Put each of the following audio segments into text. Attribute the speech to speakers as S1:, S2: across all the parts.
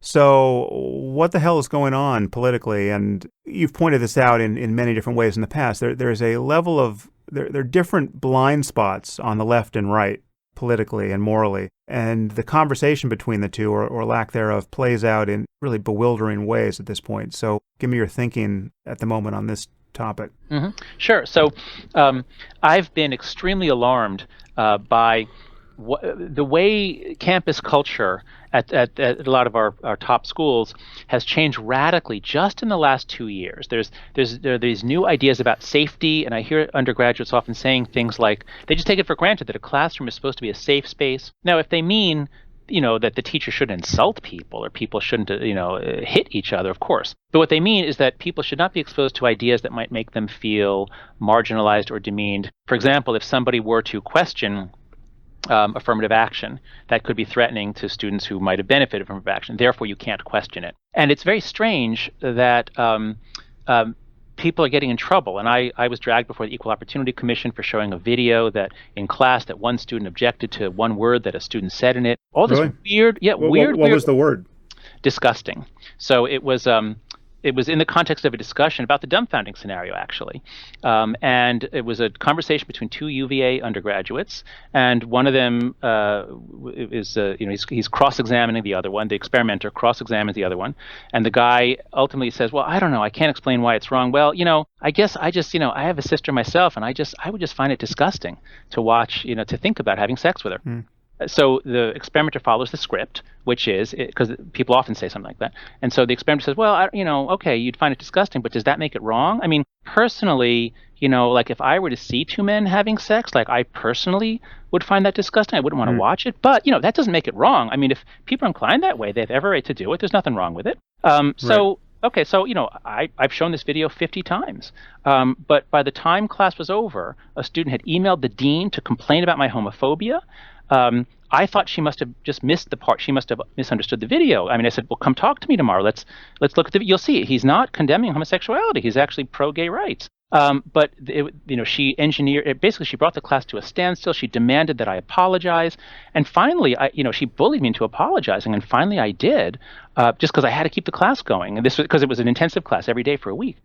S1: So what the hell is going on politically? And you've pointed this out in many different ways in the past. There's a level of, there are different blind spots on the left and right politically and morally. And the conversation between the two, or lack thereof, plays out in really bewildering ways at this point. So give me your thinking at the moment on this topic.
S2: Mm-hmm. Sure. So I've been extremely alarmed by the way campus culture at a lot of our top schools has changed radically just in the last 2 years. There are these new ideas about safety, and I hear undergraduates often saying things like they just take it for granted that a classroom is supposed to be a safe space. Now, if they mean that the teacher shouldn't insult people or people shouldn't, hit each other, of course. But what they mean is that people should not be exposed to ideas that might make them feel marginalized or demeaned. For example, if somebody were to question affirmative action, that could be threatening to students who might have benefited from affirmative action. Therefore, you can't question it. And it's very strange that people are getting in trouble. And I was dragged before the Equal Opportunity Commission for showing a video that in class that one student objected to one word that a student said in it. All this
S1: really? What was the word?
S2: Disgusting. So it was in the context of a discussion about the dumbfounding scenario, actually. And it was a conversation between two UVA undergraduates, and one of them he's cross-examining the other one. The experimenter cross-examines the other one, and the guy ultimately says, "Well, I don't know. I can't explain why it's wrong. Well, I guess I just, I have a sister myself, and I would just find it disgusting to watch, to think about having sex with her." Mm. So the experimenter follows the script, which is, because people often say something like that. And so the experimenter says, well, okay, you'd find it disgusting, but does that make it wrong? I mean, personally, like if I were to see two men having sex, like I personally would find that disgusting. I wouldn't want to watch it. But, that doesn't make it wrong. I mean, if people are inclined that way, they have every right to do it. There's nothing wrong with it. So, okay, so, I've shown this video 50 times. But by the time class was over, a student had emailed the dean to complain about my homophobia. I thought she must have just missed the part. She must have misunderstood the video. I mean, I said, well, come talk to me tomorrow. Let's look at the video. You'll see he's not condemning homosexuality. He's actually pro-gay rights. But she engineered it. Basically, she brought the class to a standstill. She demanded that I apologize, and finally, she bullied me into apologizing. And finally, I did, just because I had to keep the class going. And this was because it was an intensive class every day for a week.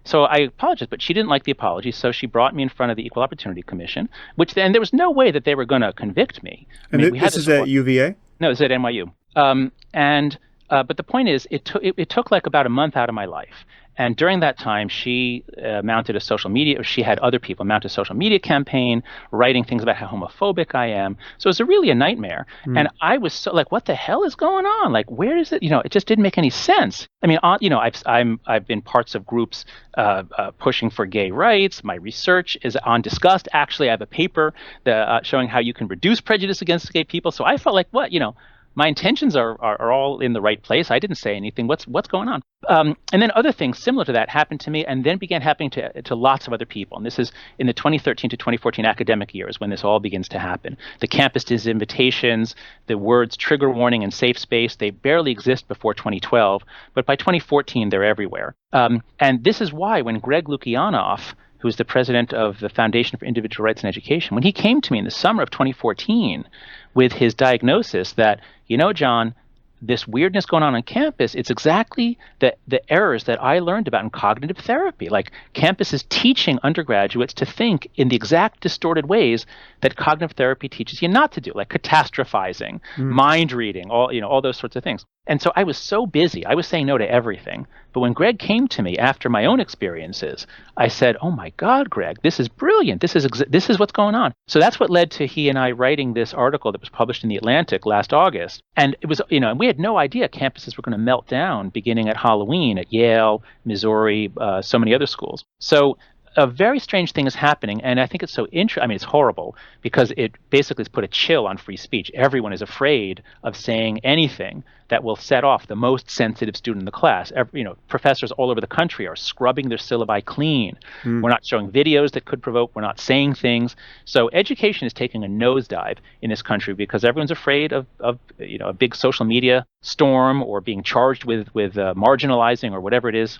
S2: So I apologized, but she didn't like the apology, so she brought me in front of the Equal Opportunity Commission. And there was no way that they were going to convict me.
S1: This is at UVA?
S2: No, it's at NYU. But the point is, it took like about a month out of my life. And during that time, she mounted a social media, she had other people mount a social media campaign, writing things about how homophobic I am. So it was really a nightmare. And I was so like, what the hell is going on? Like, where is it? It just didn't make any sense. I mean, I've been parts of groups pushing for gay rights. My research is on disgust. Actually, I have a paper showing how you can reduce prejudice against gay people. So I felt like, my intentions are all in the right place. I didn't say anything. What's going on? And then other things similar to that happened to me, and then began happening to lots of other people. And this is in the 2013 to 2014 academic years when this all begins to happen. The campus disinvitations, the words trigger warning and safe space, they barely exist before 2012, but by 2014 they're everywhere. And this is why when Greg Lukianoff, who's the president of the Foundation for Individual Rights in Education, when he came to me in the summer of 2014 with his diagnosis that, John, this weirdness going on campus, it's exactly the errors that I learned about in cognitive therapy. Like campus is teaching undergraduates to think in the exact distorted ways that cognitive therapy teaches you not to do, like catastrophizing, mind reading, all those sorts of things. And so I was so busy. I was saying no to everything. But when Greg came to me after my own experiences, I said, oh my God, Greg, this is brilliant. This is what's going on. So that's what led to he and I writing this article that was published in The Atlantic last August. And it was, and we had no idea campuses were going to melt down beginning at Halloween at Yale, Missouri, so many other schools. So a very strange thing is happening, and I think it's so interesting. I mean, it's horrible because it basically has put a chill on free speech. Everyone is afraid of saying anything that will set off the most sensitive student in the class. Professors all over the country are scrubbing their syllabi clean. We're not showing videos that could provoke. We're not saying things. So education is taking a nosedive in this country because everyone's afraid of a big social media storm or being charged with marginalizing or whatever it is.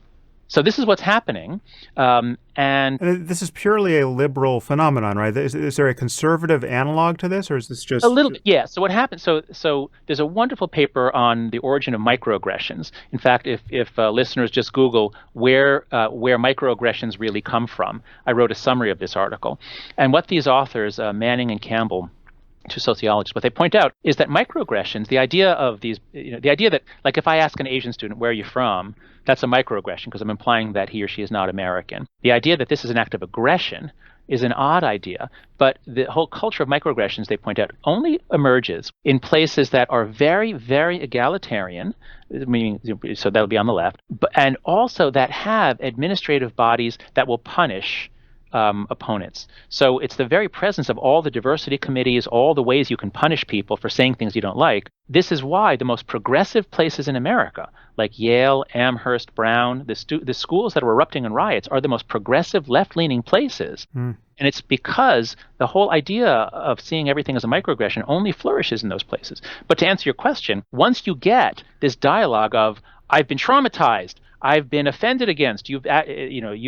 S2: So this is what's happening. And
S1: And this is purely a liberal phenomenon, right? Is there a conservative analog to this, or is this
S2: a
S1: just...
S2: little bit, yeah. So what happens? So there's a wonderful paper on the origin of microaggressions. In fact, if listeners just Google where microaggressions really come from, I wrote a summary of this article. And what these authors, Manning and Campbell, two sociologists, what they point out is that microaggressions, the idea of these, the idea that, like, if I ask an Asian student, where are you from? That's a microaggression because I'm implying that he or she is not American. The idea that this is an act of aggression is an odd idea, but the whole culture of microaggressions, they point out, only emerges in places that are very, very egalitarian, meaning, so that'll be on the left, and also that have administrative bodies that will punish opponents. So it's the very presence of all the diversity committees, all the ways you can punish people for saying things you don't like. This is why the most progressive places in America, like Yale, Amherst, Brown, the schools that are erupting in riots are the most progressive left-leaning places. And it's because the whole idea of seeing everything as a microaggression only flourishes in those places. But to answer your question, once you get this dialogue of, I've been traumatized, I've been offended against, you've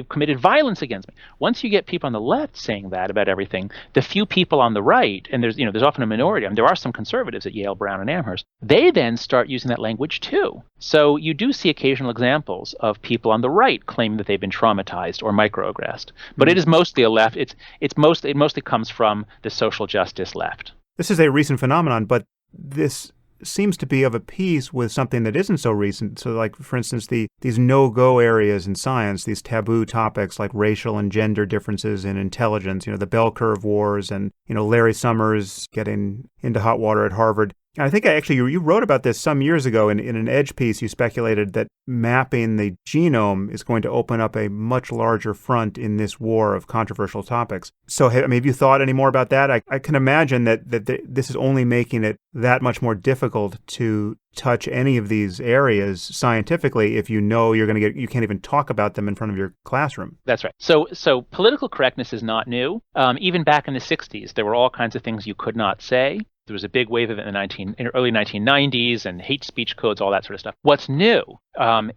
S2: committed violence against me. Once you get people on the left saying that about everything, the few people on the right, and there's often a minority, I mean, there are some conservatives at Yale, Brown, and Amherst, they then start using that language too. So you do see occasional examples of people on the right claiming that they've been traumatized or microaggressed. But it is mostly a left. It mostly comes from the social justice left.
S1: This is a recent phenomenon, but this seems to be of a piece with something that isn't so recent. So, like, for instance, these no-go areas in science, these taboo topics like racial and gender differences in intelligence, the bell curve wars, and, Larry Summers getting into hot water at Harvard. And I think you wrote about this some years ago in an Edge piece. You speculated that mapping the genome is going to open up a much larger front in this war of controversial topics. So have you thought any more about that? I can imagine that this is only making it that much more difficult to touch any of these areas scientifically if you can't even talk about them in front of your classroom.
S2: That's right. So political correctness is not new. Even back in the 60s, there were all kinds of things you could not say. There was a big wave of it in the early 1990s and hate speech codes, all that sort of stuff. What's new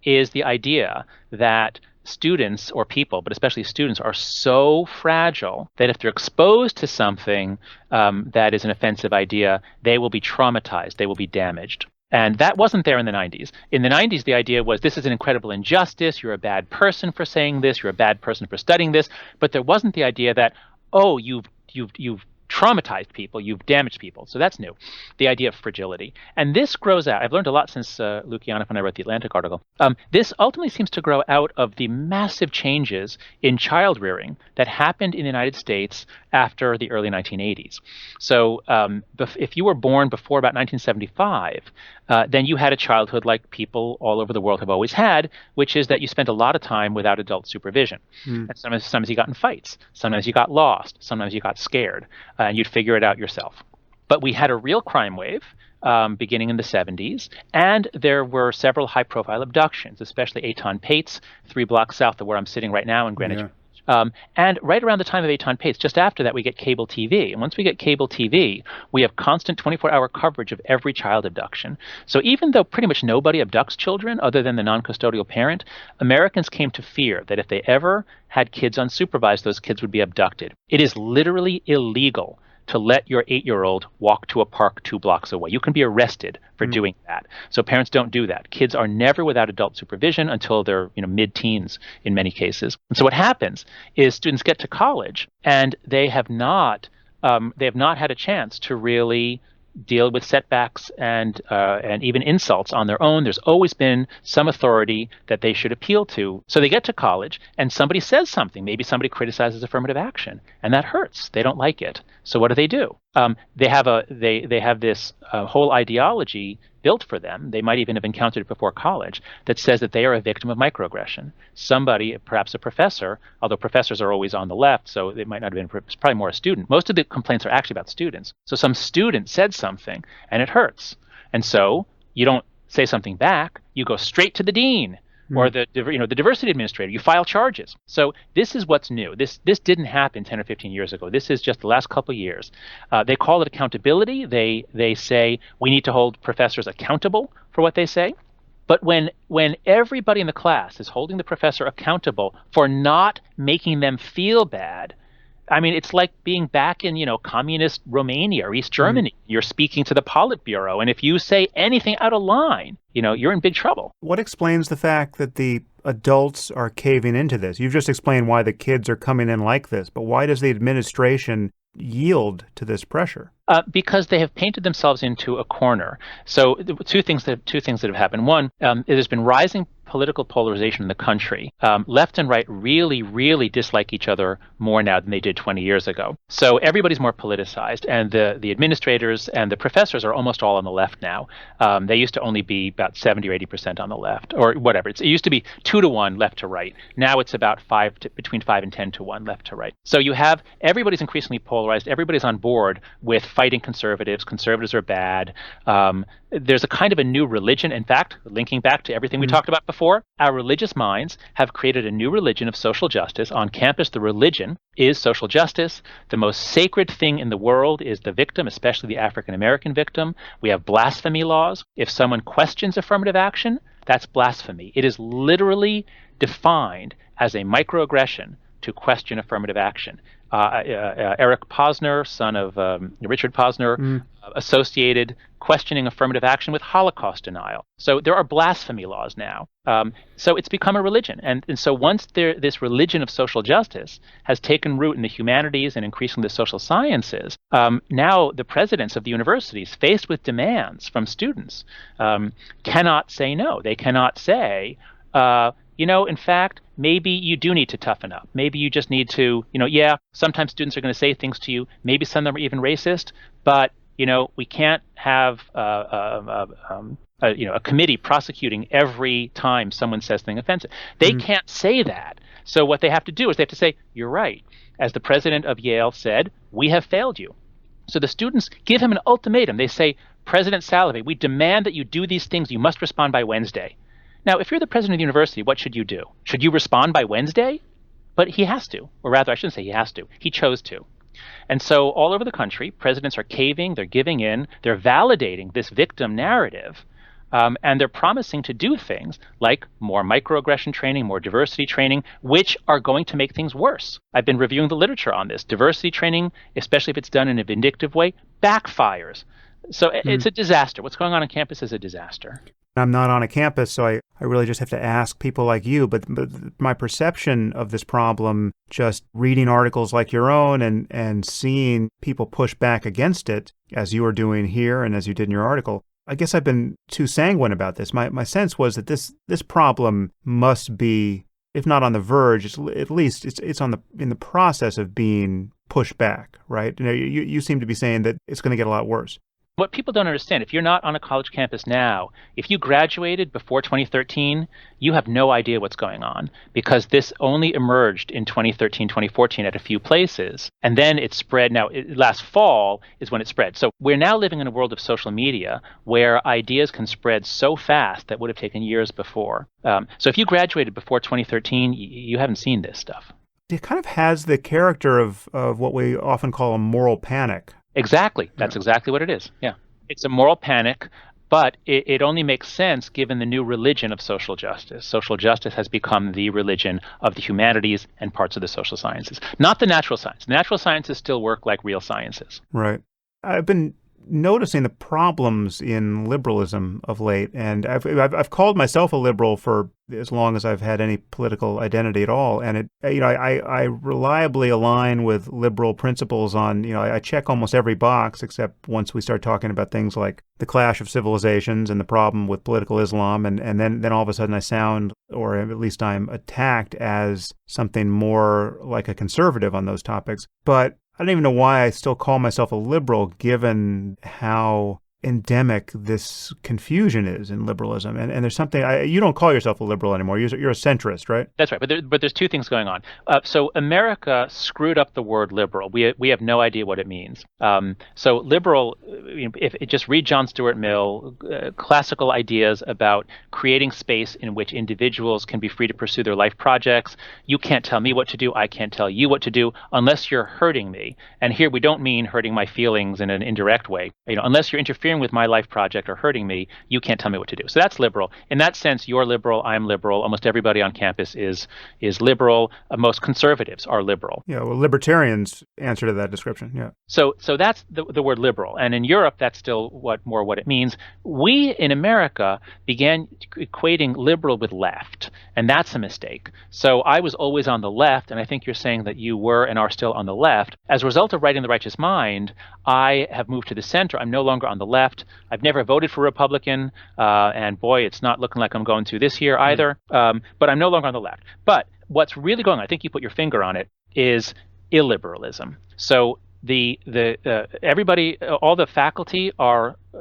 S2: is the idea that students or people, but especially students, are so fragile that if they're exposed to something that is an offensive idea, they will be traumatized, they will be damaged. And that wasn't there in the 90s. In the 90s, the idea was this is an incredible injustice, you're a bad person for saying this, you're a bad person for studying this, but there wasn't the idea that, oh, you've traumatized people, you've damaged people. So that's new, the idea of fragility. And this grows out. I've learned a lot since Lukianoff and I wrote the Atlantic article. This ultimately seems to grow out of the massive changes in child rearing that happened in the United States after the early 1980s. So if you were born before about 1975, then you had a childhood like people all over the world have always had, which is that you spent a lot of time without adult supervision. And sometimes you got in fights, sometimes you got lost, sometimes you got scared, and you'd figure it out yourself. But we had a real crime wave beginning in the 70s, and there were several high-profile abductions, especially Eitan Pate's 3 blocks south of where I'm sitting right now in Greenwich. Yeah. And right around the time of Eitan Pate's, just after that, we get cable TV. And once we get cable TV, we have constant 24-hour coverage of every child abduction. So even though pretty much nobody abducts children other than the non-custodial parent, Americans came to fear that if they ever had kids unsupervised, those kids would be abducted. It is literally illegal to let your 8-year-old walk to a park 2 blocks away. You can be arrested for doing that. So parents don't do that. Kids are never without adult supervision until they're mid-teens in many cases. And so what happens is students get to college and they have not had a chance to really deal with setbacks and even insults on their own. There's always been some authority that they should appeal to. So they get to college and somebody says something. Maybe somebody criticizes affirmative action, and that hurts. They don't like it. So what do? They have this whole ideology built for them. They might even have encountered it before college that says that they are a victim of microaggression. Somebody, perhaps a professor, although professors are always on the left, so it might not have been, it's probably more a student. Most of the complaints are actually about students. So some student said something and it hurts. And so you don't say something back, you go straight to the dean or the diversity administrator. You file charges. So this is what's new. This didn't happen 10 or 15 years ago. This is just the last couple of years. They call it accountability. They say we need to hold professors accountable for what they say. But when everybody in the class is holding the professor accountable for not making them feel bad, I mean, it's like being back in, communist Romania or East Germany. You're speaking to the Politburo, and if you say anything out of line, you're in big trouble.
S1: What explains the fact that the adults are caving into this? You've just explained why the kids are coming in like this, but why does the administration yield to this pressure?
S2: Because they have painted themselves into a corner. So two things that have happened. One, there's been rising political polarization in the country. Left and right really, really dislike each other more now than they did 20 years ago. So everybody's more politicized, and the administrators and the professors are almost all on the left now. They used to only be about 70 or 80% on the left, or whatever. It used to be 2-to-1 left to right. Now it's about between 5 and 10-to-1 left to right. So you have everybody's increasingly polarized. Everybody's on board with fighting conservatives. Conservatives are bad. There's a kind of a new religion. In fact, linking back to everything we talked about before, our religious minds have created a new religion of social justice. On campus, the religion is social justice. The most sacred thing in the world is the victim, especially the African-American victim. We have blasphemy laws. If someone questions affirmative action, that's blasphemy. It is literally defined as a microaggression to question affirmative action. Eric Posner, son of Richard Posner, associated questioning affirmative action with Holocaust denial. So there are blasphemy laws now. So it's become a religion. And so once this religion of social justice has taken root in the humanities and increasingly the social sciences, now the presidents of the universities, faced with demands from students, cannot say no. They cannot say, in fact, maybe you do need to toughen up. Maybe you just need to, sometimes students are going to say things to you. Maybe some of them are even racist, but, we can't have a committee prosecuting every time someone says something offensive. They can't say that. So what they have to do is they have to say, you're right. As the president of Yale said, we have failed you. So the students give him an ultimatum. They say, President Salovey, we demand that you do these things. You must respond by Wednesday. Now, if you're the president of the university, what should you do? Should you respond by Wednesday? But he has to. Or rather, I shouldn't say he has to. He chose to. And so all over the country, presidents are caving, they're giving in, they're validating this victim narrative, and they're promising to do things like more microaggression training, more diversity training, which are going to make things worse. I've been reviewing the literature on this. Diversity training, especially if it's done in a vindictive way, backfires. So it's a disaster. What's going on campus is a disaster.
S1: I'm not on a campus, so I really just have to ask people like you. But my perception of this problem, just reading articles like your own and seeing people push back against it, as you are doing here and as you did in your article, I guess I've been too sanguine about this. My sense was that this problem must be, if not on the verge, at least it's in the process of being pushed back, right? You seem to be saying that it's going to get a lot worse.
S2: What people don't understand, if you're not on a college campus now, if you graduated before 2013, you have no idea what's going on because this only emerged in 2013, 2014 at a few places. And then it spread. Now, last fall is when it spread. So we're now living in a world of social media where ideas can spread so fast that would have taken years before. So if you graduated before 2013, you haven't seen this stuff.
S1: It kind of has the character of what we often call a moral panic.
S2: Exactly. That's exactly what it is. Yeah. It's a moral panic, but it only makes sense given the new religion of social justice. Social justice has become the religion of the humanities and parts of the social sciences, not the natural sciences. Natural sciences still work like real sciences.
S1: Right. I've been noticing the problems in liberalism of late, and I've called myself a liberal for as long as I've had any political identity at all, and I reliably align with liberal principles on, I check almost every box except once we start talking about things like the clash of civilizations and the problem with political Islam, and then all of a sudden I sound, or at least I'm attacked as something more like a conservative on those topics. But I don't even know why I still call myself a liberal, given how endemic this confusion is in liberalism. And there's something, you don't call yourself a liberal anymore. You're a centrist, right?
S2: That's right. But there's two things going on. So America screwed up the word liberal. We have no idea what it means. So liberal, if just read John Stuart Mill, classical ideas about creating space in which individuals can be free to pursue their life projects. You can't tell me what to do. I can't tell you what to do unless you're hurting me. And here we don't mean hurting my feelings in an indirect way. Unless you're interfering interfering with my life project or hurting me, you can't tell me what to do. So that's liberal. In that sense, you're liberal, I'm liberal. Almost everybody on campus is liberal. Most conservatives are liberal.
S1: Yeah, well, libertarians answer to that description. Yeah.
S2: So that's the word liberal. And in Europe, that's still what it means. We in America began equating liberal with left, and that's a mistake. So I was always on the left, and I think you're saying that you were and are still on the left. As a result of writing The Righteous Mind, I have moved to the center. I'm no longer on the left. I've never voted for Republican, and boy, it's not looking like I'm going to this year either. But I'm no longer on the left. But what's really going on, I think you put your finger on it, is illiberalism. So everybody, all the faculty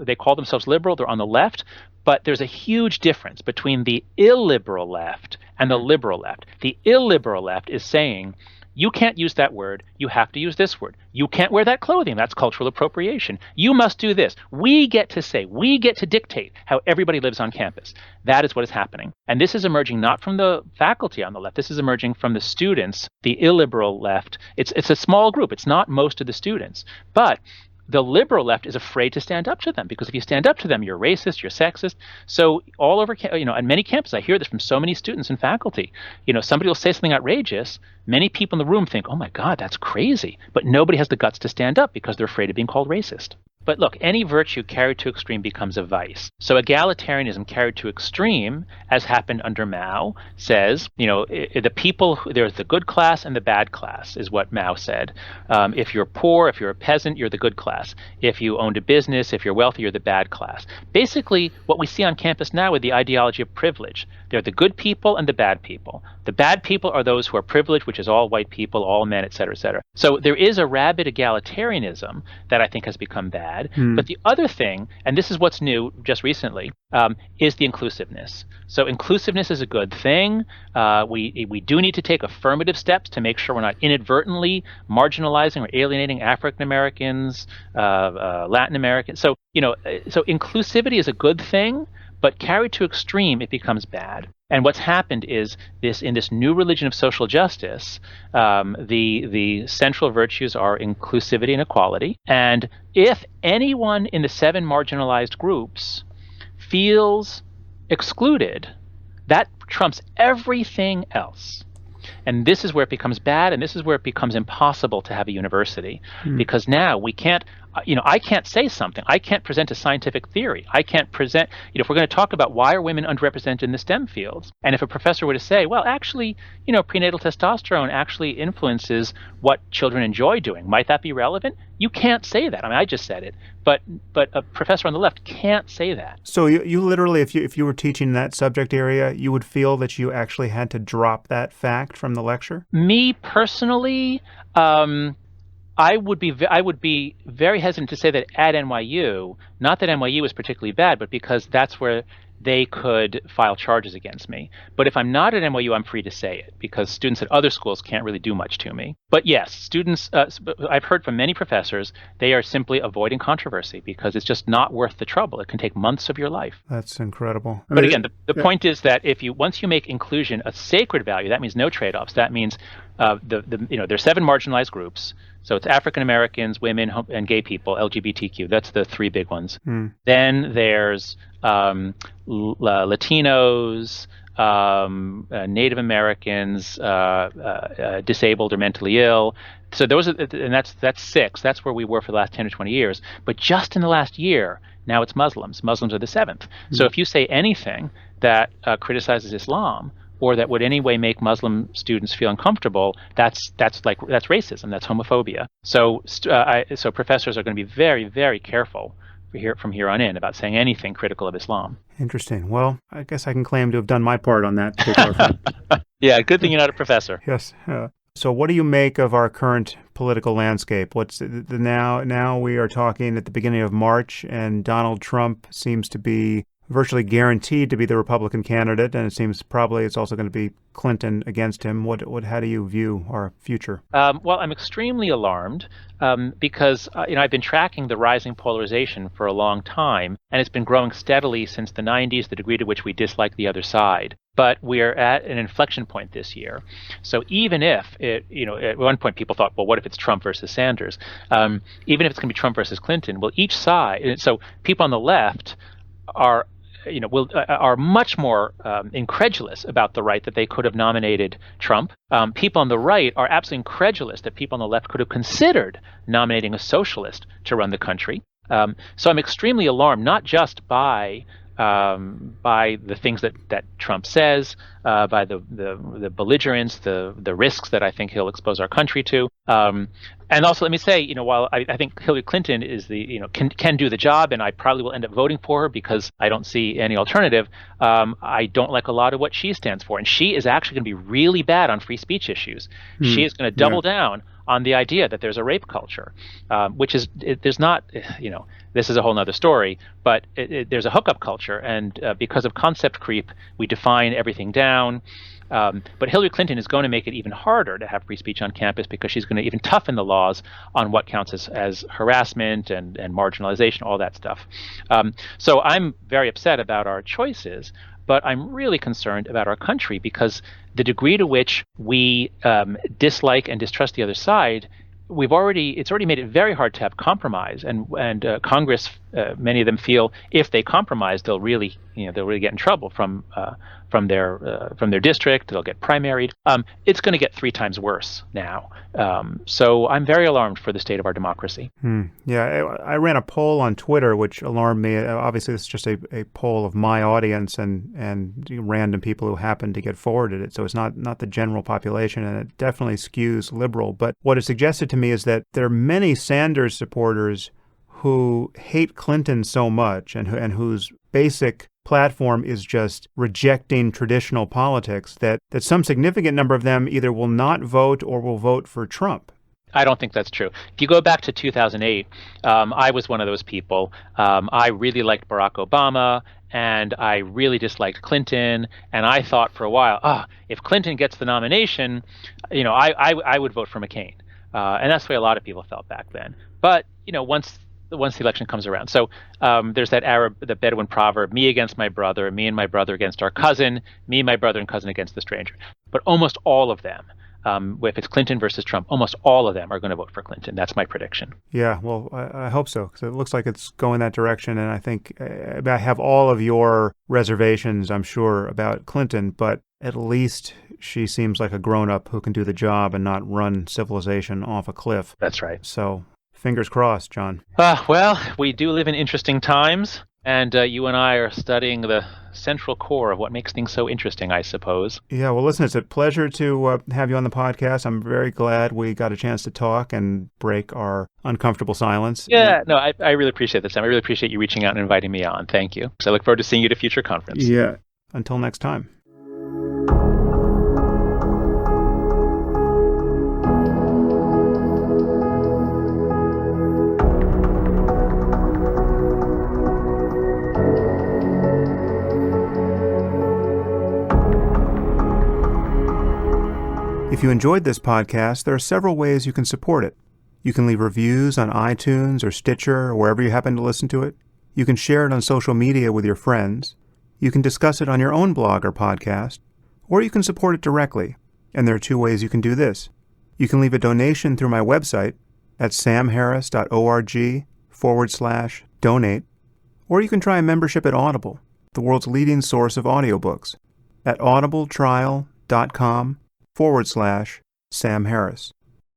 S2: they call themselves liberal. They're on the left. But there's a huge difference between the illiberal left and the liberal left. The illiberal left is saying, you can't use that word. You have to use this word. You can't wear that clothing. That's cultural appropriation. You must do this. We get to dictate how everybody lives on campus. That is what is happening. And this is emerging not from the faculty on the left. This is emerging from the students, the illiberal left. It's a small group. It's not most of the students. But the liberal left is afraid to stand up to them, because if you stand up to them, you're racist, you're sexist. So all over, on many campuses, I hear this from so many students and faculty. Somebody will say something outrageous. Many people in the room think, oh my God, that's crazy. But nobody has the guts to stand up because they're afraid of being called racist. But look, any virtue carried to extreme becomes a vice. So egalitarianism carried to extreme, as happened under Mao, says, the people, there's the good class and the bad class, is what Mao said. If you're poor, if you're a peasant, you're the good class. If you owned a business, if you're wealthy, you're the bad class. Basically, what we see on campus now with the ideology of privilege, they're the good people and the bad people. The bad people are those who are privileged, which is all white people, all men, et cetera, et cetera. So there is a rabid egalitarianism that I think has become bad. But the other thing, and this is what's new just recently, is the inclusiveness. So inclusiveness is a good thing. We do need to take affirmative steps to make sure we're not inadvertently marginalizing or alienating African Americans, Latin Americans. So inclusivity is a good thing, but carried to extreme, it becomes bad. And what's happened is in this new religion of social justice, the central virtues are inclusivity and equality. And if anyone in the 7 marginalized groups feels excluded, that trumps everything else. And this is where it becomes bad, and this is where it becomes impossible to have a university, because now we can't. I can't say something. I can't present a scientific theory. I can't present, if we're going to talk about why are women underrepresented in the STEM fields, and if a professor were to say, well, actually, prenatal testosterone actually influences what children enjoy doing, might that be relevant? You can't say that. I mean, I just said it, but a professor on the left can't say that.
S1: So you literally, if you were teaching that subject area, you would feel that you actually had to drop that fact from the lecture? Me
S2: personally, I would be very hesitant to say that at NYU, not that NYU is particularly bad, but because that's where they could file charges against me. But if I'm not at NYU, I'm free to say it, because students at other schools can't really do much to me. But yes, students, I've heard from many professors, they are simply avoiding controversy because it's just not worth the trouble. It can take months of your life.
S1: That's incredible.
S2: But again, the point is that once you make inclusion a sacred value, that means no trade-offs. That means there's 7 marginalized groups. So it's African Americans, women, and gay people, LGBTQ. That's the 3 big ones. Then there's Latinos, Native Americans, disabled or mentally ill. So that's 6. That's where we were for the last 10 or 20 years. But just in the last year, now it's Muslims. Muslims are the 7th. So if you say anything that criticizes Islam, or that would any way make Muslim students feel uncomfortable, that's racism, that's homophobia. So professors are going to be very, very careful from here on in about saying anything critical of Islam.
S1: Interesting. Well, I guess I can claim to have done my part on that particular front.
S2: Yeah, good thing you're not a professor.
S1: Yes. So what do you make of our current political landscape? What's now we are talking at the beginning of March, and Donald Trump seems to be virtually guaranteed to be the Republican candidate, and it seems probably it's also going to be Clinton against him. How do you view our future?
S2: Well, I'm extremely alarmed because I've been tracking the rising polarization for a long time, and it's been growing steadily since the 90s, the degree to which we dislike the other side. But we're at an inflection point this year. So even if at one point people thought, well, what if it's Trump versus Sanders? Even if it's going to be Trump versus Clinton, well, each side. So people on the left are are much more incredulous about the right that they could have nominated Trump. People on the right are absolutely incredulous that people on the left could have considered nominating a socialist to run the country. So I'm extremely alarmed, not just by the things that Trump says, by the belligerence, the risks that I think he'll expose our country to. And also, let me say, while I think Hillary Clinton is can do the job, and I probably will end up voting for her because I don't see any alternative. I don't like a lot of what she stands for, and she is actually going to be really bad on free speech issues. She is going to double down on the idea that there's a rape culture, which is there's not, this is a whole nother story, but there's a hookup culture, and because of concept creep, we define everything down. But Hillary Clinton is going to make it even harder to have free speech on campus because she's going to even toughen the laws on what counts as harassment and marginalization, all that stuff. So I'm very upset about our choices, but I'm really concerned about our country because the degree to which we dislike and distrust the other side, it's already made it very hard to have compromise, and Congress, many of them feel if they compromise, they'll really get in trouble from their district. They'll get primaried. It's going to get 3 times worse now. So I'm very alarmed for the state of our democracy.
S1: Yeah, I ran a poll on Twitter, which alarmed me. Obviously, this is just a poll of my audience and random people who happen to get forwarded it. So it's not the general population, and it definitely skews liberal. But what it suggested to me is that there are many Sanders supporters who hate Clinton so much and whose basic platform is just rejecting traditional politics that some significant number of them either will not vote or will vote for Trump.
S2: I don't think that's true. If you go back to 2008, I was one of those people. I really liked Barack Obama, and I really disliked Clinton. And I thought for a while, if Clinton gets the nomination, I would vote for McCain. And that's the way a lot of people felt back then. But once the election comes around. So there's the Bedouin proverb, me against my brother, me and my brother against our cousin, me, my brother, and cousin against the stranger. But almost all of them, if it's Clinton versus Trump, almost all of them are going to vote for Clinton. That's my prediction. Yeah,
S1: well, I hope so, because it looks like it's going that direction. And I think I have all of your reservations, I'm sure, about Clinton, but at least she seems like a grown-up who can do the job and not run civilization off a cliff.
S2: That's right.
S1: So fingers crossed, John.
S2: Well, we do live in interesting times, and you and I are studying the central core of what makes things so interesting, I suppose.
S1: Yeah, well, listen, it's a pleasure to have you on the podcast. I'm very glad we got a chance to talk and break our uncomfortable silence.
S2: Yeah, no, I really appreciate this, Sam. I really appreciate you reaching out and inviting me on. Thank you. So I look forward to seeing you at a future conference.
S1: Yeah, until next time. If you enjoyed this podcast, there are several ways you can support it. You can leave reviews on iTunes or Stitcher or wherever you happen to listen to it. You can share it on social media with your friends. You can discuss it on your own blog or podcast. Or you can support it directly. And there are 2 ways you can do this. You can leave a donation through my website at samharris.org/donate. Or you can try a membership at Audible, the world's leading source of audiobooks, at audibletrial.com/Sam Harris.